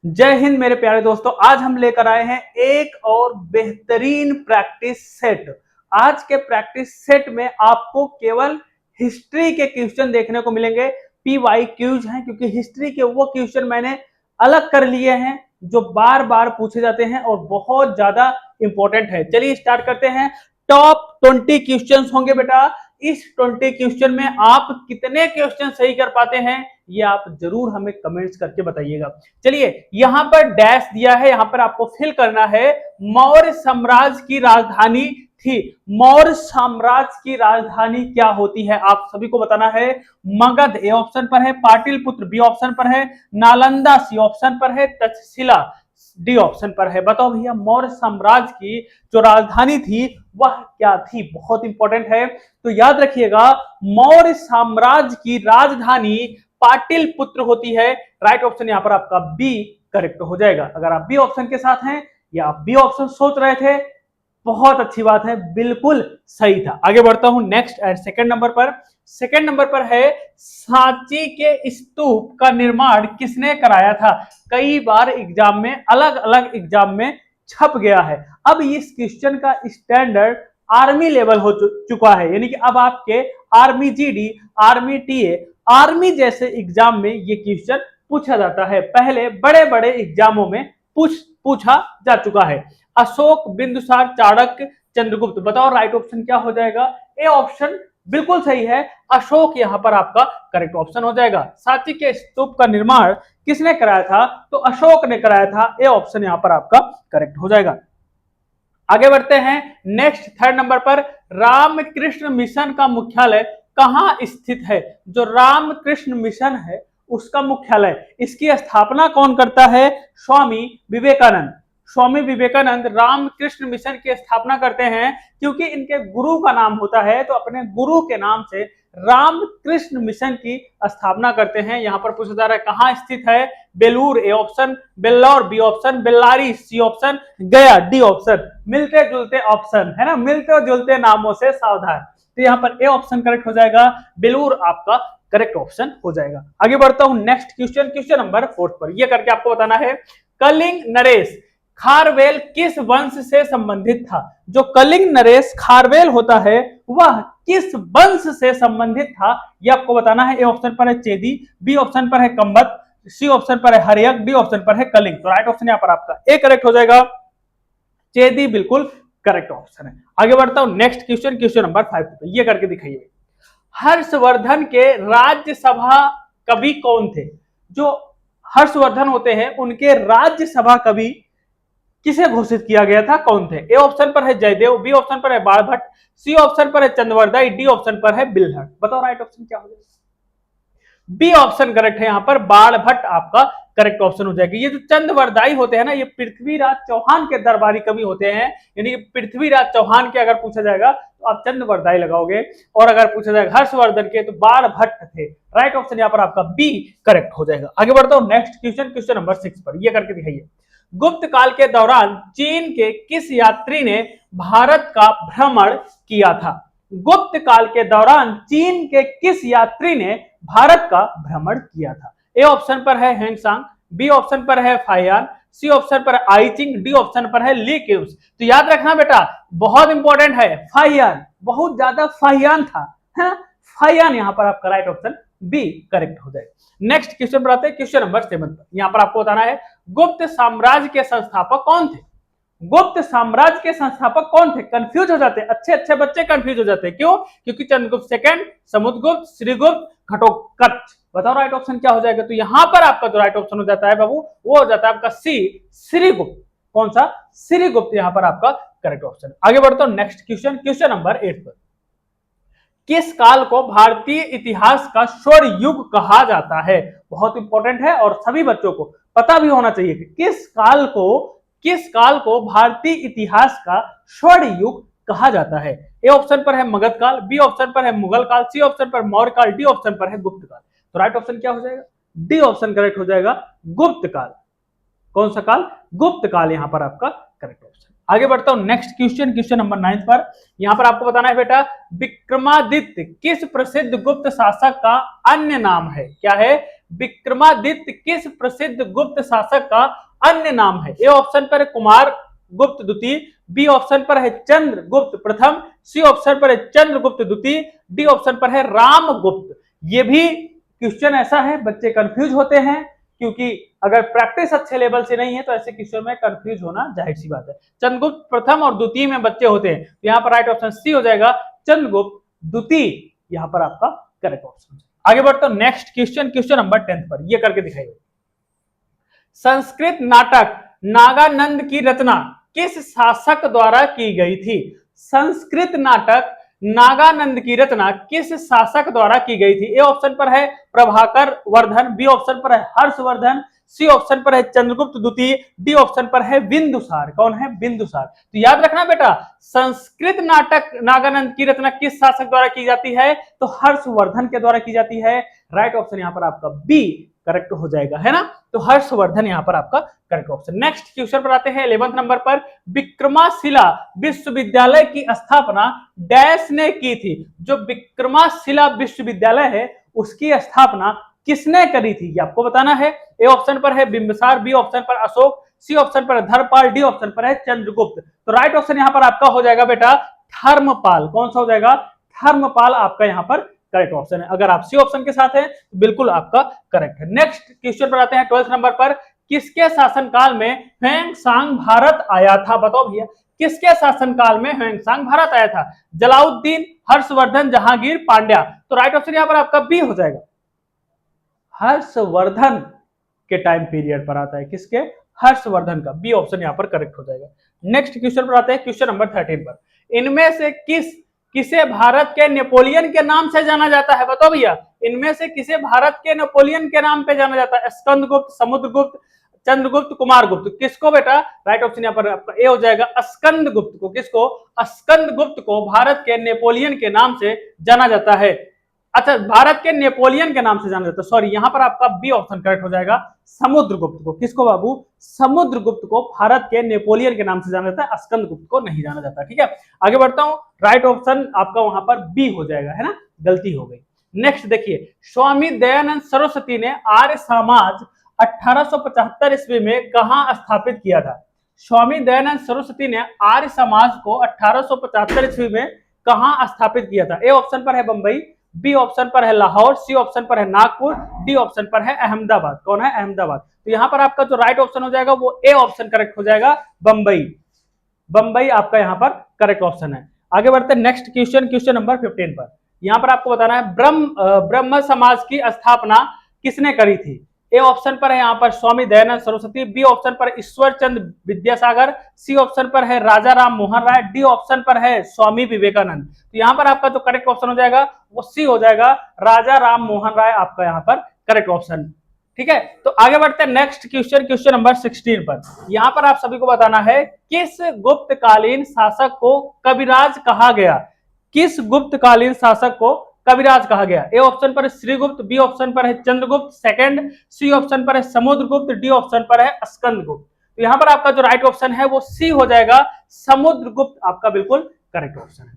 जय हिंद मेरे प्यारे दोस्तों। आज हम लेकर आए हैं एक और बेहतरीन प्रैक्टिस सेट। आज के प्रैक्टिस सेट में आपको केवल हिस्ट्री के क्वेश्चन देखने को मिलेंगे। पीवाई क्यूज हैं, क्योंकि हिस्ट्री के वो क्वेश्चन मैंने अलग कर लिए हैं जो बार बार पूछे जाते हैं और बहुत ज्यादा इंपॉर्टेंट है। चलिए स्टार्ट करते हैं। टॉप 20 क्वेश्चन होंगे बेटा। इस 20 क्वेश्चन में आप कितने क्वेश्चन सही कर पाते हैं ये आप जरूर हमें कमेंट्स करके बताइएगा। चलिए यहां पर डैश दिया है, यहां पर आपको फिल करना है। मौर्य साम्राज्य की राजधानी थी। मौर्य साम्राज्य की राजधानी क्या होती है आप सभी को बताना है। मगध ए ऑप्शन पर है, पाटिलपुत्र बी ऑप्शन पर है, नालंदा सी ऑप्शन पर है, तक्षशिला डी ऑप्शन पर है। बताओ भैया मौर्य साम्राज्य की जो राजधानी थी वह क्या थी। बहुत इंपॉर्टेंट है, तो याद रखिएगा मौर्य साम्राज्य की राजधानी पाटिलपुत्र होती है। राइट ऑप्शन यहां पर आपका बी करेक्ट हो जाएगा। अगर आप बी ऑप्शन के साथ हैं या आप बी ऑप्शन सोच रहे थे, बहुत अच्छी बात है, बिल्कुल सही था। आगे बढ़ता हूं नेक्स्ट एंड सेकंड नंबर पर। सेकंड नंबर पर है सांची के स्तूप का निर्माण किसने कराया था। कई बार एग्जाम में अलग अलग एग्जाम में छप गया है। अब इस क्वेश्चन का स्टैंडर्ड आर्मी लेवल हो चुका है, यानी कि अब आपके army GD, army TA, army जैसे एग्जाम में ये क्वेश्चन पूछा जाता है। पहले बड़े बड़े एग्जामों में पूछा जा चुका है। अशोक, बिंदुसार, चाणक्य, चंद्रगुप्त। बताओ राइट ऑप्शन क्या हो जाएगा। ए ऑप्शन बिल्कुल सही है, अशोक यहां पर आपका करेक्ट ऑप्शन हो जाएगा। सांची के स्तूप का निर्माण किसने कराया था, तो अशोक ने कराया था। ए ऑप्शन यहां पर आपका करेक्ट हो जाएगा। आगे बढ़ते हैं नेक्स्ट थर्ड नंबर पर। रामकृष्ण मिशन का मुख्यालय कहां स्थित है। जो रामकृष्ण मिशन है उसका मुख्यालय, इसकी स्थापना कौन करता है, स्वामी विवेकानंद। स्वामी विवेकानंद रामकृष्ण मिशन की स्थापना करते हैं, क्योंकि इनके गुरु का नाम होता है तो अपने गुरु के नाम से रामकृष्ण मिशन की स्थापना करते हैं। यहां पर पूछा जा रहा है कहां स्थित है। Belur A option, Vellore B option, Bellary C option, Gaya D option. मिलते जुलते ऑप्शन है ना, मिलते जुलते नामों से सावधान। तो यहां पर ए ऑप्शन करेक्ट हो जाएगा, बेलूर आपका करेक्ट ऑप्शन हो जाएगा। आगे बढ़ता हूं नेक्स्ट क्वेश्चन, क्वेश्चन नंबर 4 पर। यह करके आपको बताना है कलिंग नरेश खारवेल किस वंश से संबंधित था। जो कलिंग नरेश खारवेल होता है वह किस वंश से संबंधित था यह आपको बताना है। ए ऑप्शन पर है चेदी, बी ऑप्शन पर है कंबत, सी ऑप्शन पर है हर्यक, डी ऑप्शन पर है कलिंग। तो राइट ऑप्शन यहां पर आपका ए करेक्ट हो जाएगा, चेदी बिल्कुल करेक्ट ऑप्शन है। आगे बढ़ता हूं नेक्स्ट क्वेश्चन, क्वेश्चन नंबर 5 पे। ये करके दिखाइए। हर्षवर्धन के राज्यसभा कवि कौन थे। जो हर्षवर्धन होते हैं उनके राज्यसभा कवि किसे घोषित किया गया था, कौन थे। ए ऑप्शन पर है जयदेव, बी ऑप्शन पर है बाणभट्ट, सी ऑप्शन पर है चंद्रवरदाई, डी ऑप्शन पर है बिल्हड़। बताओ राइट ऑप्शन क्या हो जाएगा। बी ऑप्शन करेक्ट है, यहां पर बाणभट्ट आपका करेक्ट ऑप्शन हो जाएगा। ये जो चंद्रवरदाई होते हैं ना, ये पृथ्वीराज चौहान के दरबारी कवि होते हैं, यानी पृथ्वीराज चौहान के अगर पूछा जाएगा तो आप चंद्रवरदाई लगाओगे, और अगर पूछा जाएगा हर्षवर्धन के तो बाणभट्ट थे। राइट ऑप्शन यहां पर आपका बी करेक्ट हो जाएगा। आगे बढ़ता हूं नेक्स्ट क्वेश्चन, क्वेश्चन नंबर 6 पर। यह करके दिखाइए। गुप्त काल के दौरान चीन के किस यात्री ने भारत का भ्रमण किया था। गुप्त काल के दौरान चीन के किस यात्री ने भारत का भ्रमण किया था। ए ऑप्शन पर है हेंगसांग, बी ऑप्शन पर है फाहियान, सी ऑप्शन पर आई चिंग, डी ऑप्शन पर है ली क्यूस। तो याद रखना बेटा बहुत इंपॉर्टेंट है, फाहियान, बहुत ज्यादा फाहियान था, है ना। फाहियान यहां पर आपका राइट ऑप्शन बी करेक्ट हो जाएगा। नेक्स्ट क्वेश्चन पर आते हैं, क्वेश्चन नंबर 7 पर। यहां पर आपको बताना है गुप्त साम्राज्य के संस्थापक कौन थे। गुप्त साम्राज्य के संस्थापक कौन थे। कंफ्यूज हो जाते हैं, अच्छे अच्छे बच्चे कंफ्यूज हो जाते हैं। क्यों, क्योंकि चंद्रगुप्त सेकंड, समुद्रगुप्त, श्रीगुप्त, घटोत्कच। बताओ राइट ऑप्शन क्या हो जाएगा। तो यहां पर आपका जो राइट ऑप्शन हो जाता है बाबू, वो हो जाता है आपका सी, श्रीगुप्त। कौन सा, श्रीगुप्त यहां पर आपका करेक्ट ऑप्शन। आगे बढ़ता हूं नेक्स्ट क्वेश्चन, क्वेश्चन नंबर 8 पर। किस काल को भारतीय इतिहास का स्वर्ण युग कहा जाता है। बहुत इंपॉर्टेंट है और सभी बच्चों को पता भी होना चाहिए कि किस काल को भारतीय इतिहास का स्वर्ण युग कहा जाता है। ए ऑप्शन पर है मगध काल, बी ऑप्शन पर है मुगल काल, सी ऑप्शन पर मौर्य काल, डी ऑप्शन पर है गुप्त काल। तो राइट ऑप्शन क्या हो जाएगा, डी ऑप्शन करेक्ट हो जाएगा, गुप्त काल। कौन सा काल, गुप्त काल यहां पर आपका करेक्ट ऑप्शन। आगे बढ़ता हूं नेक्स्ट क्वेश्चन, क्वेश्चन नंबर 9 पर। यहां पर आपको बताना है बेटा विक्रमादित्य किस प्रसिद्ध गुप्त शासक का अन्य नाम है। क्या है, विक्रमादित्य किस प्रसिद्ध गुप्त शासक का अन्य नाम है? ए ऑप्शन पर कुमार गुप्त द्वितीय, बी ऑप्शन पर है चंद्रगुप्त प्रथम, सी ऑप्शन पर है चंद्रगुप्त द्वितीय, डी ऑप्शन पर है रामगुप्त। ये भी क्वेश्चन ऐसा है बच्चे कंफ्यूज होते हैं, क्योंकि अगर प्रैक्टिस अच्छे लेवल से नहीं है तो ऐसे क्वेश्चन में कंफ्यूज होना जाहिर सी बात है। चंद्रगुप्त प्रथम और द्वितीय में बच्चे होते हैं, तो यहाँ पर राइट ऑप्शन सी हो जाएगा, चंद्रगुप्त द्वितीय यहाँ पर आपका करेक्ट ऑप्शन। आगे बढ़ते हैं नेक्स्ट क्वेश्चन, क्वेश्चन नंबर 10 पर, ये करके दिखाइए। संस्कृत नाटक नागानंद की रचना किस शासक द्वारा की गई थी? संस्कृत नाटक नागानंद की रचना किस शासक द्वारा की गई थी? ए ऑप्शन पर है प्रभाकर वर्धन, बी ऑप्शन पर है हर्षवर्धन, सी ऑप्शन पर है चंद्रगुप्त द्वितीय, डी ऑप्शन पर है बिंदुसार। कौन है? बिंदुसार। तो याद रखना बेटा, संस्कृत नाटक नागानंद की रचना किस शासक द्वारा की जाती है? तो हर्षवर्धन के द्वारा की जाती है। राइट ऑप्शन यहाँ पर आपका बी करेक्ट हो जाएगा, है ना? तो हर्षवर्धन यहाँ पर आपका करेक्ट ऑप्शन। नेक्स्ट क्वेश्चन पर आते हैं 11th नंबर पर। विक्रमाशिला विश्वविद्यालय की स्थापना डैश ने की थी? जो विक्रमाशिला विश्वविद्यालय है उसकी स्थापना किसने करी थी? ये आपको बताना है। ए ऑप्शन पर है बिंबिसार, बी ऑप्शन पर अशोक, सी ऑप्शन पर धर्मपाल, डी ऑप्शन पर है चंद्रगुप्त। तो राइट ऑप्शन यहाँ पर आपका हो जाएगा बेटा धर्मपाल। कौन सा हो जाएगा? धर्मपाल आपका यहाँ पर करेक्ट ऑप्शन है। अगर आप सी ऑप्शन के साथ हैं तो बिल्कुल आपका करेक्ट है। नेक्स्ट क्वेश्चन पर आते हैं 12th नंबर पर। किसके शासनकाल में ह्वेंसांग भारत आया था? बताओ भैया, किसके शासनकाल में ह्वेंसांग भारत आया था? जलाउद्दीन, हर्षवर्धन, जहांगीर, पांड्या। तो राइट ऑप्शन यहाँ पर आपका बी हो जाएगा, हर्षवर्धन के टाइम पीरियड पर आता है। किसके? हर्षवर्धन का। बी ऑप्शन यहाँ पर करेक्ट हो जाएगा। नेक्स्ट क्वेश्चन पर आते हैं क्वेश्चन नंबर 13 पर। इनमें से किसे भारत के नेपोलियन के नाम से जाना जाता है? बताओ भैया, इनमें से किसे भारत के नेपोलियन के नाम पे जाना जाता है? स्कंदगुप्त, समुद्रगुप्त, चंद्रगुप्त, कुमारगुप्त। किसको बेटा? राइट ऑप्शन यहाँ पर आपका ए हो जाएगा, स्कंदगुप्त को। किसको? स्कंदगुप्त को भारत के नेपोलियन के नाम से जाना जाता है। अच्छा, भारत के नेपोलियन के नाम से जाना जाता है, सॉरी, यहाँ पर आपका बी ऑप्शन करेक्ट हो जाएगा, समुद्रगुप्त को। किसको बाबू? समुद्रगुप्त को भारत के नेपोलियन के नाम से जाना जाता है, स्कंदगुप्त को नहीं जाना जाता। ठीक है, आगे बढ़ता हूं। राइट ऑप्शन आपका वहां पर बी हो जाएगा, है ना? गलती हो गई। नेक्स्ट देखिए, स्वामी दयानंद सरस्वती ने आर्य समाज 1875 ईस्वी में कहां स्थापित किया था? स्वामी दयानंद सरस्वती ने आर्य समाज को 1875 ईस्वी में कहां स्थापित किया था? ए ऑप्शन पर है बंबई, बी ऑप्शन पर है लाहौर, सी ऑप्शन पर है नागपुर, डी ऑप्शन पर है अहमदाबाद। कौन है? अहमदाबाद। तो यहां पर आपका जो राइट ऑप्शन हो जाएगा वो ए ऑप्शन करेक्ट हो जाएगा, बंबई। बंबई आपका यहां पर करेक्ट ऑप्शन है। आगे बढ़ते हैं नेक्स्ट क्वेश्चन, क्वेश्चन नंबर 15 पर। यहां पर आपको बताना है ब्रह्म समाज की स्थापना किसने करी थी? ए ऑप्शन पर है यहाँ पर स्वामी दयानंद सरस्वती, बी ऑप्शन पर ईश्वर चंद्र विद्यासागर, सी ऑप्शन पर है राजा राम मोहन राय, डी ऑप्शन पर है स्वामी विवेकानंद। तो यहाँ पर आपका जो करेक्ट ऑप्शन हो जाएगा वो सी हो जाएगा, राजा राम मोहन राय आपका यहाँ पर करेक्ट ऑप्शन। ठीक है, तो आगे बढ़ते हैं नेक्स्ट क्वेश्चन, क्वेश्चन नंबर 16 पर। यहाँ पर आप सभी को बताना है किस गुप्तकालीन शासक को कविराज कहा गया? किस गुप्तकालीन शासक को कविराज कहा गया? ए ऑप्शन पर है श्रीगुप्त, बी ऑप्शन पर है चंद्रगुप्त सेकंड, सी ऑप्शन पर है समुद्रगुप्त, डी ऑप्शन पर है स्कंदगुप्त। तो यहाँ पर आपका जो राइट ऑप्शन है वो सी हो जाएगा, समुद्रगुप्त आपका बिल्कुल करेक्ट ऑप्शन है।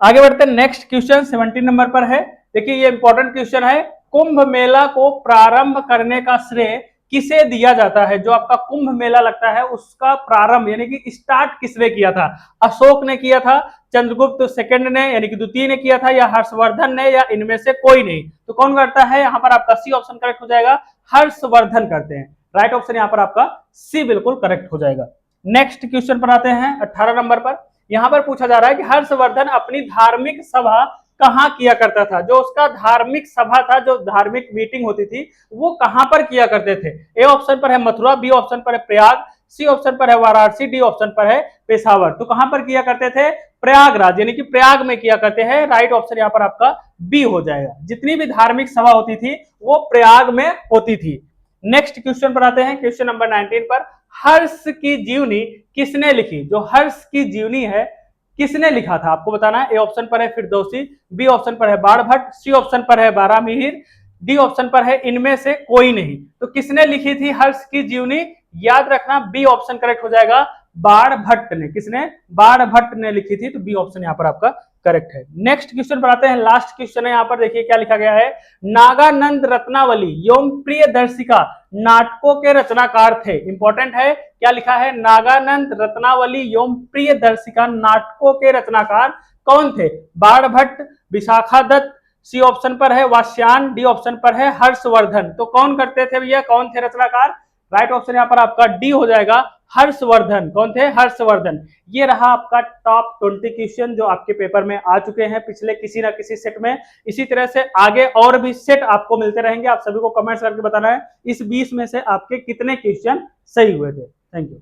आगे बढ़ते हैं नेक्स्ट क्वेश्चन 17 नंबर पर है। देखिए ये इंपॉर्टेंट क्वेश्चन है, कुंभ मेला को प्रारंभ करने का श्रेय किसे दिया जाता है? जो आपका कुंभ मेला लगता है उसका प्रारंभ यानी कि स्टार्ट किसने किया था? अशोक ने किया था, चंद्रगुप्त सेकंड ने यानी कि द्वितीय ने किया था, या हर्षवर्धन ने, या इनमें से कोई नहीं? तो कौन करता है? यहाँ पर आपका सी ऑप्शन करेक्ट हो जाएगा, हर्षवर्धन करते हैं। राइट ऑप्शन यहाँ पर आपका सी बिल्कुल करेक्ट हो जाएगा। नेक्स्ट क्वेश्चन पर आते हैं 18 नंबर पर। यहाँ पर पूछा जा रहा है कि हर्षवर्धन अपनी धार्मिक सभा कहां किया करता था? जो उसका धार्मिक सभा था, जो धार्मिक मीटिंग होती थी, वो कहां पर किया करते थे? ए ऑप्शन पर है मथुरा, बी ऑप्शन पर है प्रयाग, सी ऑप्शन पर है वाराणसी, डी ऑप्शन पर है पेशावर। तो कहां पर किया करते थे? प्रयागराज यानी कि प्रयाग में किया करते हैं। राइट ऑप्शन यहाँ पर आपका बी हो जाएगा। जितनी भी धार्मिक सभा होती थी वो प्रयाग में होती थी। नेक्स्ट क्वेश्चन पर आते हैं, क्वेश्चन नंबर 19 पर। हर्ष की जीवनी किसने लिखी? जो हर्ष की जीवनी है किसने लिखा था आपको बताना है। ए ऑप्शन पर है फिरदौसी, बी ऑप्शन पर है बाणभट्ट, सी ऑप्शन पर है बारामिहिर, डी ऑप्शन पर है इनमें से कोई नहीं। तो किसने लिखी थी हर्ष की जीवनी? याद रखना बी ऑप्शन करेक्ट हो जाएगा, बाणभट्ट ने। किसने? बाणभट्ट ने लिखी थी। तो बी ऑप्शन यहाँ पर आपका करेक्ट है। नेक्स्ट क्वेश्चन बढ़ाते हैं, लास्ट क्वेश्चन है यहाँ पर, देखिए क्या लिखा गया है। नागानंद रत्नावली एवं प्रियदर्शिका नाटकों के रचनाकार थे। इंपॉर्टेंट है, क्या लिखा है, नागानंद रत्नावली एवं प्रियदर्शिका नाटकों के रचनाकार कौन थे? बाण भट्ट, विशाखा दत्त, सी ऑप्शन पर है वात्स्यायन, डी ऑप्शन पर है हर्षवर्धन। तो कौन करते थे भैया, कौन थे रचनाकार? राइट ऑप्शन यहाँ पर आपका डी हो जाएगा, हर्षवर्धन। कौन थे? हर्षवर्धन। ये रहा आपका टॉप 20 क्वेश्चन जो आपके पेपर में आ चुके हैं पिछले किसी ना किसी सेट में। इसी तरह से आगे और भी सेट आपको मिलते रहेंगे। आप सभी को कमेंट्स करके बताना है इस 20 में से आपके कितने क्वेश्चन सही हुए थे। Thank you.